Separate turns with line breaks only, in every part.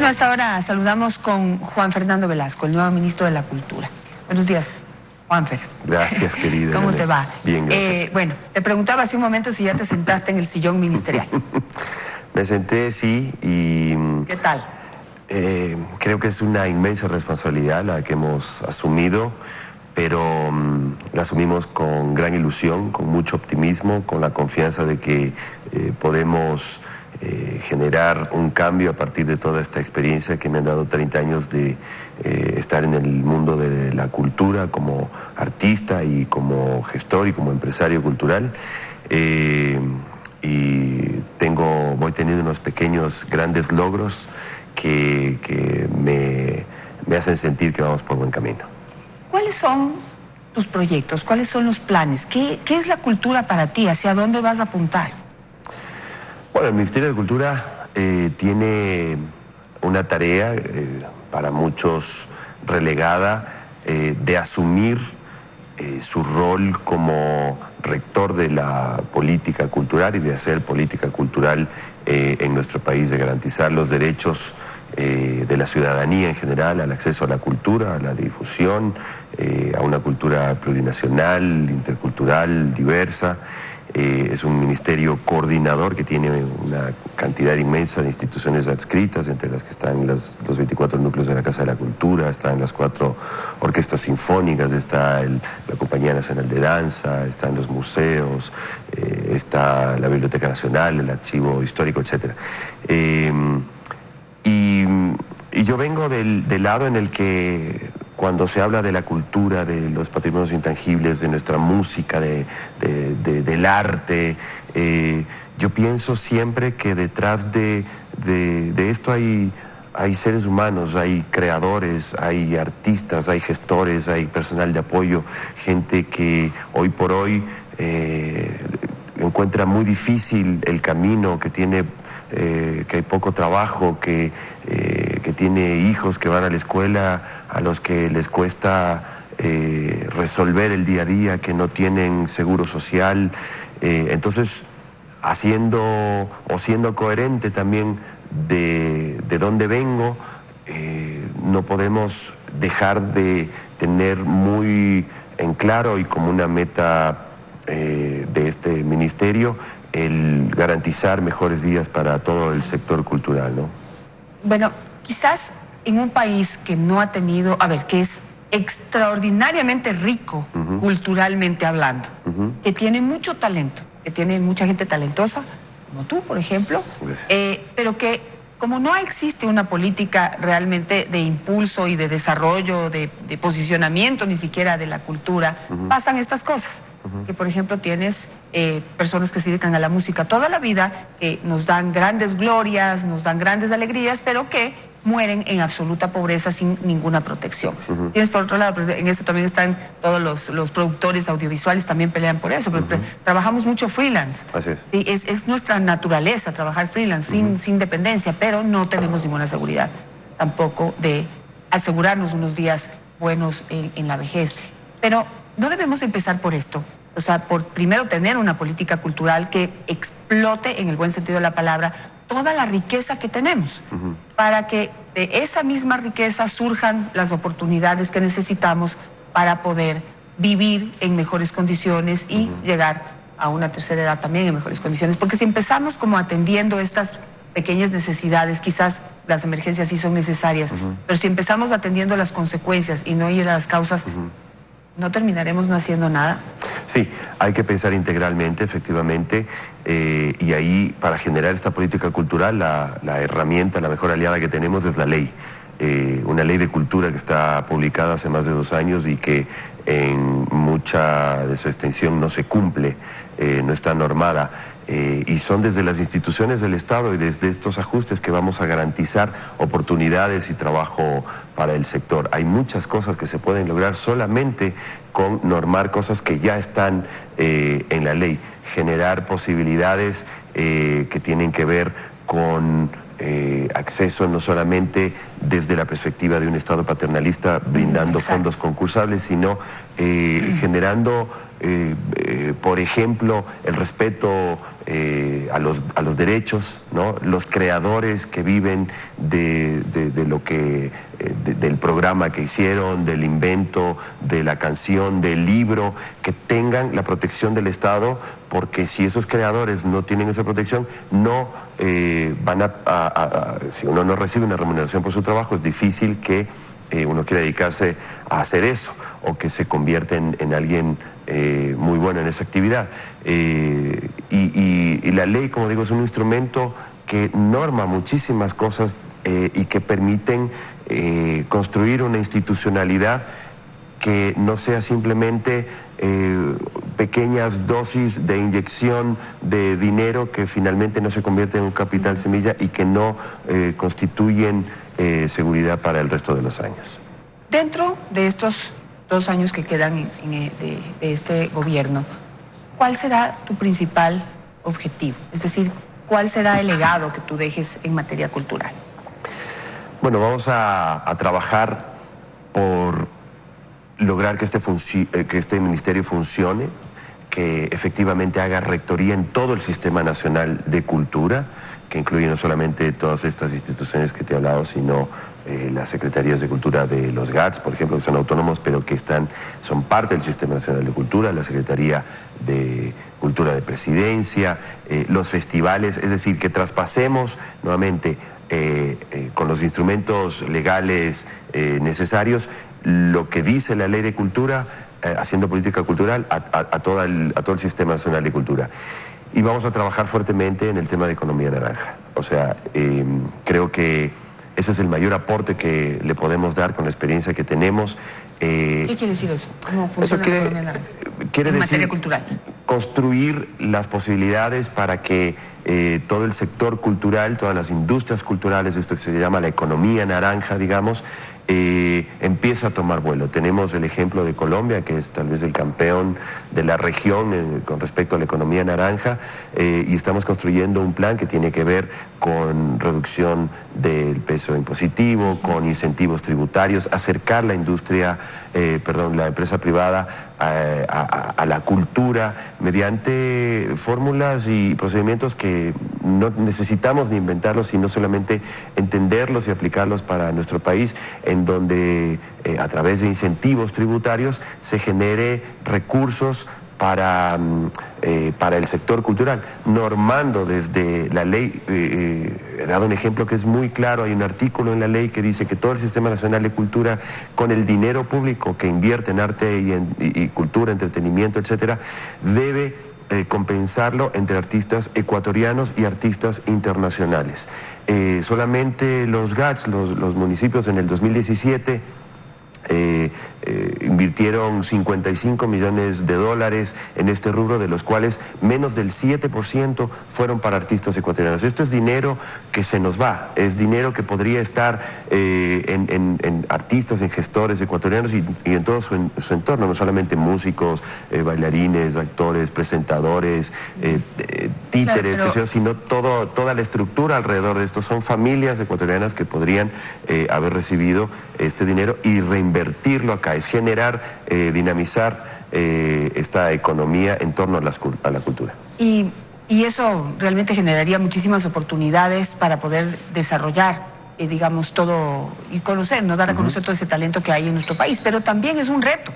Bueno, hasta ahora saludamos con Juan Fernando Velasco, el nuevo ministro de la Cultura. Buenos días, Juanfer.
Gracias, querida.
¿Cómo te va?
Bien, gracias.
Bueno, te preguntaba hace un momento si ya te sentaste en el sillón ministerial.
Me senté, sí, y...
¿Qué tal?
Creo que es una inmensa responsabilidad la que hemos asumido, pero la asumimos con gran ilusión, con mucho optimismo, con la confianza de que podemos generar un cambio a partir de toda esta experiencia que me han dado 30 años de estar en el mundo de la cultura como artista y como gestor y como empresario cultural. Y voy teniendo unos pequeños, grandes logros que me hacen sentir que vamos por buen camino.
¿Cuáles son tus proyectos? ¿Cuáles son los planes? ¿Qué es la cultura para ti? ¿Hacia dónde vas a apuntar?
Bueno, el Ministerio de Cultura tiene una tarea, para muchos relegada, de asumir su rol como rector de la política cultural y de hacer política cultural en nuestro país, de garantizar los derechos de la ciudadanía en general al acceso a la cultura, a la difusión, a una cultura plurinacional, intercultural, diversa. Es un ministerio coordinador que tiene una cantidad inmensa de instituciones adscritas, entre las que están los 24 núcleos de la Casa de la Cultura, están las 4 orquestas sinfónicas, está la Compañía Nacional de Danza, están los museos, está la Biblioteca Nacional, el Archivo Histórico, etc. Y yo vengo del lado en el que cuando se habla de la cultura, de los patrimonios intangibles, de nuestra música, del arte, yo pienso siempre que detrás de esto hay seres humanos, hay creadores, hay artistas, hay gestores, hay personal de apoyo, gente que hoy por hoy encuentra muy difícil el camino, que hay poco trabajo, que tiene hijos que van a la escuela a los que les cuesta resolver el día a día, que no tienen seguro social. Entonces, siendo coherente también de dónde vengo, no podemos dejar de tener muy en claro y como una meta de este ministerio el garantizar mejores días para todo el sector cultural, ¿no?
Bueno, quizás en un país que no ha tenido, que es extraordinariamente rico culturalmente hablando, que tiene mucho talento, que tiene mucha gente talentosa, como tú, por ejemplo, pero que como no existe una política realmente de impulso y de desarrollo, de posicionamiento ni siquiera de la cultura, pasan estas cosas. Que por ejemplo tienes personas que se dedican a la música toda la vida, que nos dan grandes glorias, nos dan grandes alegrías, pero que mueren en absoluta pobreza sin ninguna protección. Tienes por otro lado, en esto también están todos los productores audiovisuales, también pelean por eso, pero trabajamos mucho freelance.
Así es.
Sí, es nuestra naturaleza trabajar freelance, sin dependencia, pero no tenemos ninguna seguridad tampoco de asegurarnos unos días buenos en la vejez. Pero no debemos empezar por esto. O sea, por primero tener una política cultural que explote, en el buen sentido de la palabra, toda la riqueza que tenemos, para que de esa misma riqueza surjan las oportunidades que necesitamos para poder vivir en mejores condiciones y llegar a una tercera edad también en mejores condiciones. Porque si empezamos como atendiendo estas pequeñas necesidades, quizás las emergencias sí son necesarias, pero si empezamos atendiendo las consecuencias y no ir a las causas, ¿no terminaremos no haciendo nada?
Sí, hay que pensar integralmente, efectivamente, y ahí para generar esta política cultural la herramienta, la mejor aliada que tenemos es la ley. Una ley de cultura que está publicada hace más de 2 años y que en mucha de su extensión no se cumple, no está normada. Y son desde las instituciones del Estado y desde estos ajustes que vamos a garantizar oportunidades y trabajo para el sector. Hay muchas cosas que se pueden lograr solamente con normar cosas que ya están en la ley, generar posibilidades que tienen que ver con acceso no solamente desde la perspectiva de un Estado paternalista brindando fondos concursables, sino generando, por ejemplo, el respeto a los derechos, ¿no? Los creadores que viven de lo que del programa que hicieron, del invento, de la canción, del libro, que tengan la protección del Estado, porque si esos creadores no tienen esa protección, no van si uno no recibe una remuneración por su trabajo, es difícil que uno quiera dedicarse a hacer eso, o que se convierta en alguien muy bueno en esa actividad. Y la ley, como digo, es un instrumento que norma muchísimas cosas y que permiten construir una institucionalidad que no sea simplemente pequeñas dosis de inyección de dinero que finalmente no se convierte en un capital semilla y que no constituyen seguridad para el resto de los años.
Dentro de estos 2 años que quedan de este gobierno, ¿cuál será tu principal objetivo? Es decir, ¿cuál será el legado que tú dejes en materia cultural?
Bueno, vamos a trabajar por lograr que este ministerio funcione, que efectivamente haga rectoría en todo el Sistema Nacional de Cultura, que incluye no solamente todas estas instituciones que te he hablado, sino las secretarías de cultura de los GATS, por ejemplo, que son autónomos, pero que son parte del Sistema Nacional de Cultura, la Secretaría de Cultura de Presidencia, los festivales, es decir, que traspasemos nuevamente con los instrumentos legales necesarios lo que dice la Ley de Cultura, haciendo política cultural a todo el Sistema Nacional de Cultura. Y vamos a trabajar fuertemente en el tema de economía naranja. O sea, creo que ese es el mayor aporte que le podemos dar con la experiencia que tenemos.
¿Qué quiere decir eso? ¿Cómo funciona la economía naranja?
Quiere
en
decir
materia cultural.
Construir las posibilidades para que todo el sector cultural, todas las industrias culturales, esto que se llama la economía naranja, digamos, empieza a tomar vuelo. Tenemos el ejemplo de Colombia, que es tal vez el campeón de la región con respecto a la economía naranja, y estamos construyendo un plan que tiene que ver con reducción del peso impositivo, con incentivos tributarios, acercar la la empresa privada a la cultura mediante fórmulas y procedimientos que no necesitamos ni inventarlos, sino solamente entenderlos y aplicarlos para nuestro país, en donde a través de incentivos tributarios se genere recursos para el sector cultural, normando desde la ley. He dado un ejemplo que es muy claro. Hay un artículo en la ley que dice que todo el Sistema Nacional de Cultura, con el dinero público que invierte en arte y cultura, entretenimiento, etcétera, debe compensarlo entre artistas ecuatorianos y artistas internacionales. Solamente los GATS, los municipios, en el 2017 invirtieron $55 millones en este rubro, de los cuales menos del 7% fueron para artistas ecuatorianos. Esto es dinero que se nos va, es dinero que podría estar en artistas, en gestores ecuatorianos y en todo su entorno, no solamente músicos, bailarines, actores, presentadores, títeres, claro, sino toda la estructura alrededor de esto. Son familias ecuatorianas que podrían haber recibido este dinero y reinvertirlo acá. Es generar, dinamizar esta economía en torno a la cultura.
Y eso realmente generaría muchísimas oportunidades para poder desarrollar, digamos, todo y conocer, ¿no? Dar a conocer todo ese talento que hay en nuestro país. Pero también es un reto,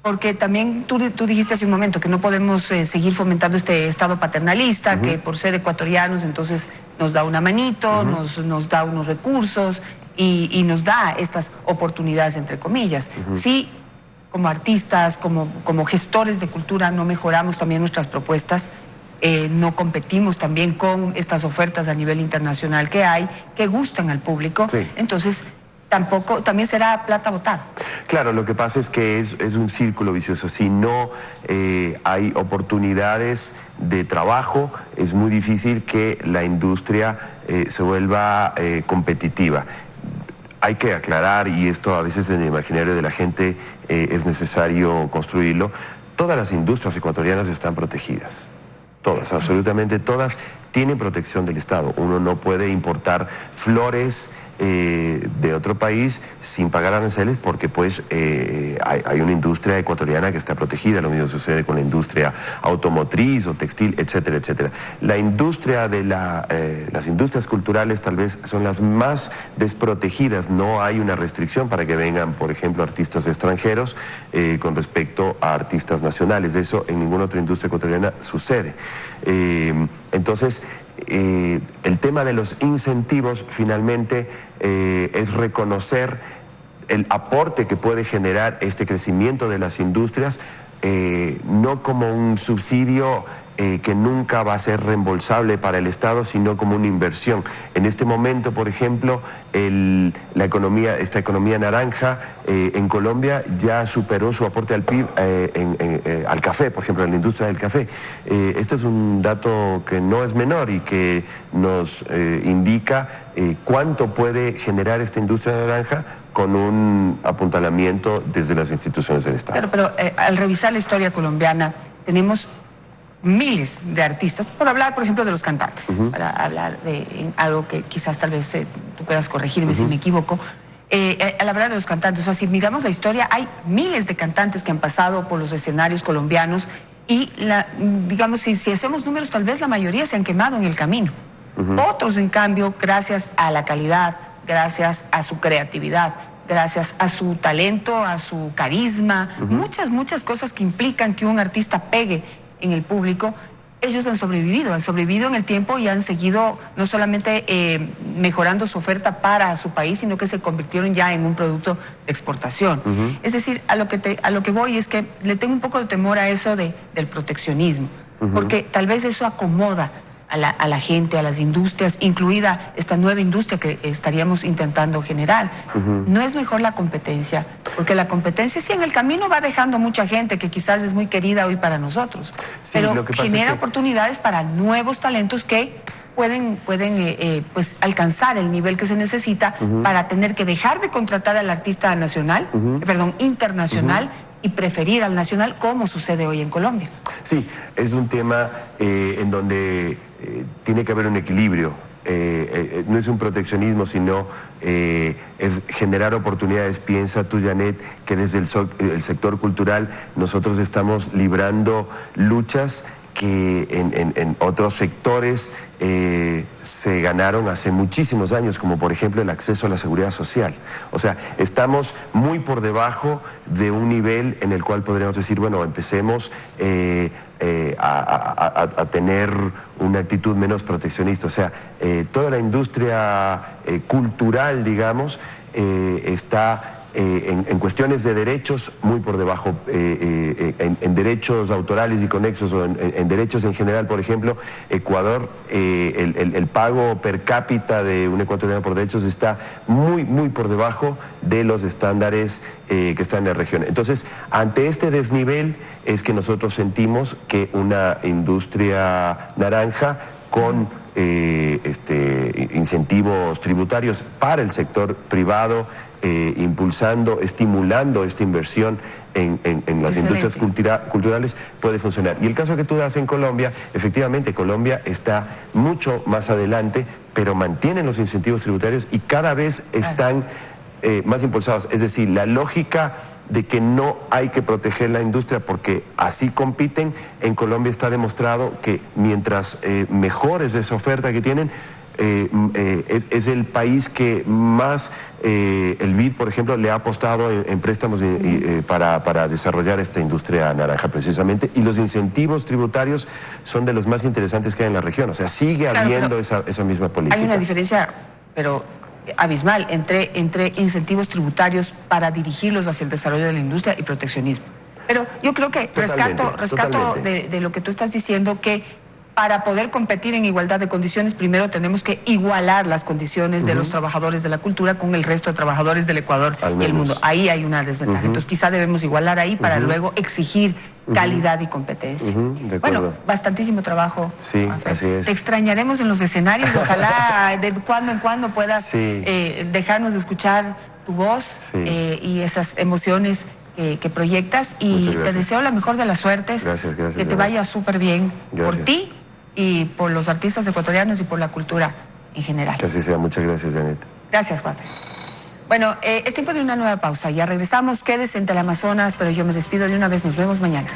porque también tú dijiste hace un momento que no podemos seguir fomentando este Estado paternalista, que por ser ecuatorianos entonces nos da una manito, nos da unos recursos y nos da estas oportunidades, entre comillas. Sí, como artistas, como gestores de cultura, no mejoramos también nuestras propuestas, no competimos también con estas ofertas a nivel internacional que hay, que gustan al público, sí. Entonces también será plata botada.
Claro, lo que pasa es que es un círculo vicioso. Si no hay oportunidades de trabajo, es muy difícil que la industria se vuelva competitiva. Hay que aclarar, y esto a veces en el imaginario de la gente es necesario construirlo, todas las industrias ecuatorianas están protegidas. Todas, absolutamente todas, tienen protección del Estado. Uno no puede importar flores de otro país sin pagar aranceles porque pues hay una industria ecuatoriana que está protegida. Lo mismo sucede con la industria automotriz o textil, etcétera, etcétera. La industria de las industrias culturales tal vez son las más desprotegidas. No hay una restricción para que vengan, por ejemplo, artistas extranjeros con respecto a artistas nacionales. Eso en ninguna otra industria ecuatoriana sucede. Entonces, el tema de los incentivos finalmente es reconocer el aporte que puede generar este crecimiento de las industrias, no como un subsidio que nunca va a ser reembolsable para el Estado, sino como una inversión. En este momento, por ejemplo, esta economía naranja en Colombia ya superó su aporte al PIB al café, por ejemplo, en la industria del café. Este es un dato que no es menor y que nos indica cuánto puede generar esta industria naranja con un apuntalamiento desde las instituciones del Estado.
Pero al revisar la historia colombiana, tenemos miles de artistas, por hablar, por ejemplo, de los cantantes, para hablar de algo que quizás tal vez tú puedas corregirme si me equivoco. Al hablar de los cantantes, o sea, si miramos la historia, hay miles de cantantes que han pasado por los escenarios colombianos y, digamos, si hacemos números, tal vez la mayoría se han quemado en el camino. Otros, en cambio, gracias a la calidad, gracias a su creatividad, gracias a su talento, a su carisma, muchas cosas que implican que un artista pegue en el público, ellos han sobrevivido en el tiempo y han seguido no solamente mejorando su oferta para su país, sino que se convirtieron ya en un producto de exportación. Es decir, a lo que voy es que le tengo un poco de temor a eso del proteccionismo, porque tal vez eso acomoda a la gente, a las industrias, incluida esta nueva industria que estaríamos intentando generar. ¿No es mejor la competencia? Porque la competencia sí en el camino va dejando mucha gente que quizás es muy querida hoy para nosotros, sí, pero genera oportunidades para nuevos talentos que pueden pues alcanzar el nivel que se necesita para tener que dejar de contratar al artista nacional, internacional, y preferir al nacional, como sucede hoy en Colombia.
Sí, es un tema en donde tiene que haber un equilibrio. No es un proteccionismo, sino es generar oportunidades. Piensa tú, Janet, que desde el sector cultural nosotros estamos librando luchas que en otros sectores se ganaron hace muchísimos años, como por ejemplo el acceso a la seguridad social. O sea, estamos muy por debajo de un nivel en el cual podríamos decir, bueno, empecemos a tener una actitud menos proteccionista. O sea, toda la industria cultural, digamos, está en cuestiones de derechos muy por debajo, en derechos autorales y conexos, o en derechos en general. Por ejemplo, Ecuador, el pago per cápita de un ecuatoriano por derechos está muy por debajo de los estándares que están en la región. Entonces, ante este desnivel es que nosotros sentimos que una industria naranja con incentivos tributarios para el sector privado, impulsando, estimulando esta inversión en las industrias culturales, puede funcionar. Y el caso que tú das en Colombia, efectivamente, Colombia está mucho más adelante, pero mantienen los incentivos tributarios y cada vez están más impulsados. Es decir, la lógica de que no hay que proteger la industria porque así compiten, en Colombia está demostrado que mientras mejor es esa oferta que tienen, es el país que más, el BID, por ejemplo, le ha apostado en préstamos para desarrollar esta industria naranja precisamente, y los incentivos tributarios son de los más interesantes que hay en la región. O sea, sigue habiendo esa misma política.
Hay una diferencia, pero abismal, entre incentivos tributarios para dirigirlos hacia el desarrollo de la industria y proteccionismo. Pero yo creo que rescato de lo que tú estás diciendo, que para poder competir en igualdad de condiciones, primero tenemos que igualar las condiciones de los trabajadores de la cultura con el resto de trabajadores del Ecuador y el mundo. Ahí hay una desventaja. Entonces quizá debemos igualar ahí para luego exigir calidad y competencia. Bueno, bastantísimo trabajo.
Sí, así es.
Te extrañaremos en los escenarios. Ojalá de cuando en cuando puedas dejarnos escuchar tu voz y esas emociones que proyectas. Y te deseo la mejor de las suertes.
Gracias.
Que te vaya súper bien por ti y por los artistas ecuatorianos y por la cultura en general.
Que así sea. Muchas gracias, Janet.
Gracias, Juan. Bueno, es tiempo de una nueva pausa. Ya regresamos. Quédese en Teleamazonas, pero yo me despido de una vez. Nos vemos mañana.